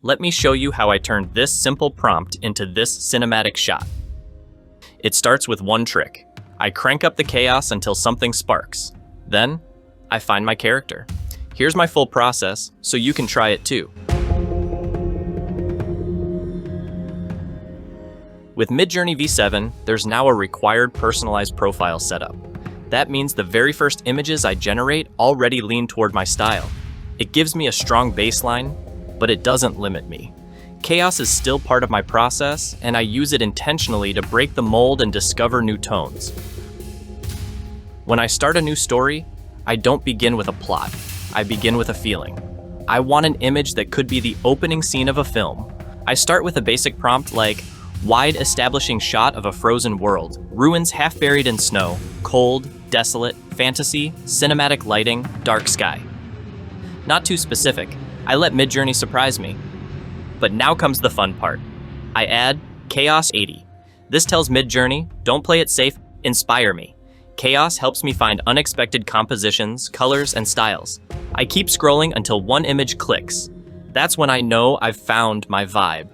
Let me show you how I turned this simple prompt into this cinematic shot. It starts with one trick. I crank up the chaos until something sparks. Then, I find my character. Here's my full process, so you can try it too. With Midjourney V7, there's now a required personalized profile setup. That means the very first images I generate already lean toward my style. It gives me a strong baseline, but it doesn't limit me. Chaos is still part of my process, and I use it intentionally to break the mold and discover new tones. When I start a new story, I don't begin with a plot. I begin with a feeling. I want an image that could be the opening scene of a film. I start with a basic prompt like, wide establishing shot of a frozen world, ruins half buried in snow, cold, desolate, fantasy, cinematic lighting, dark sky. Not too specific. I let Midjourney surprise me. But now comes the fun part. I add Chaos 80. This tells Midjourney, don't play it safe, inspire me. Chaos helps me find unexpected compositions, colors, and styles. I keep scrolling until one image clicks. That's when I know I've found my vibe.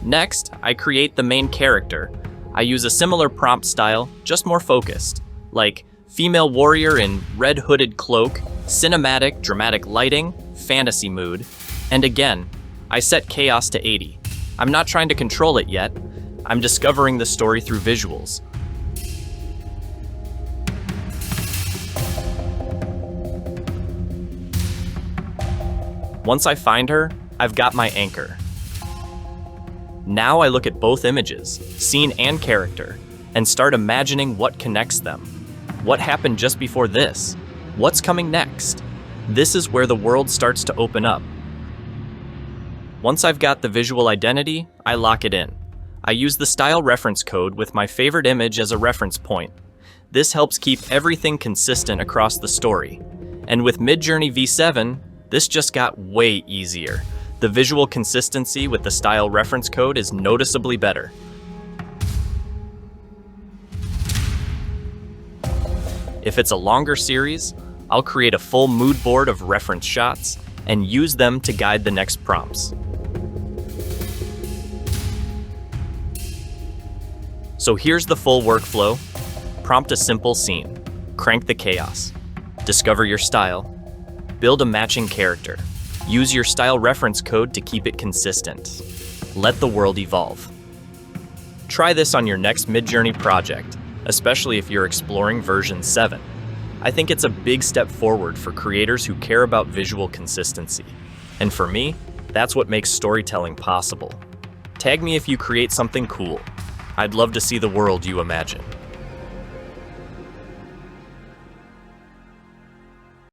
Next, I create the main character. I use a similar prompt style, just more focused, like female warrior in red hooded cloak, cinematic, dramatic lighting, fantasy mood. And again, I set chaos to 80. I'm not trying to control it yet. I'm discovering the story through visuals. Once I find her, I've got my anchor. Now I look at both images, scene and character, and start imagining what connects them. What happened just before this? What's coming next? This is where the world starts to open up. Once I've got the visual identity, I lock it in. I use the style reference code with my favorite image as a reference point. This helps keep everything consistent across the story. And with Midjourney V7, this just got way easier. The visual consistency with the style reference code is noticeably better. If it's a longer series, I'll create a full mood board of reference shots and use them to guide the next prompts. So here's the full workflow. Prompt a simple scene, crank the chaos, discover your style, build a matching character, use your style reference code to keep it consistent. Let the world evolve. Try this on your next Midjourney project, especially if you're exploring version 7. I think it's a big step forward for creators who care about visual consistency. And for me, that's what makes storytelling possible. Tag me if you create something cool. I'd love to see the world you imagine.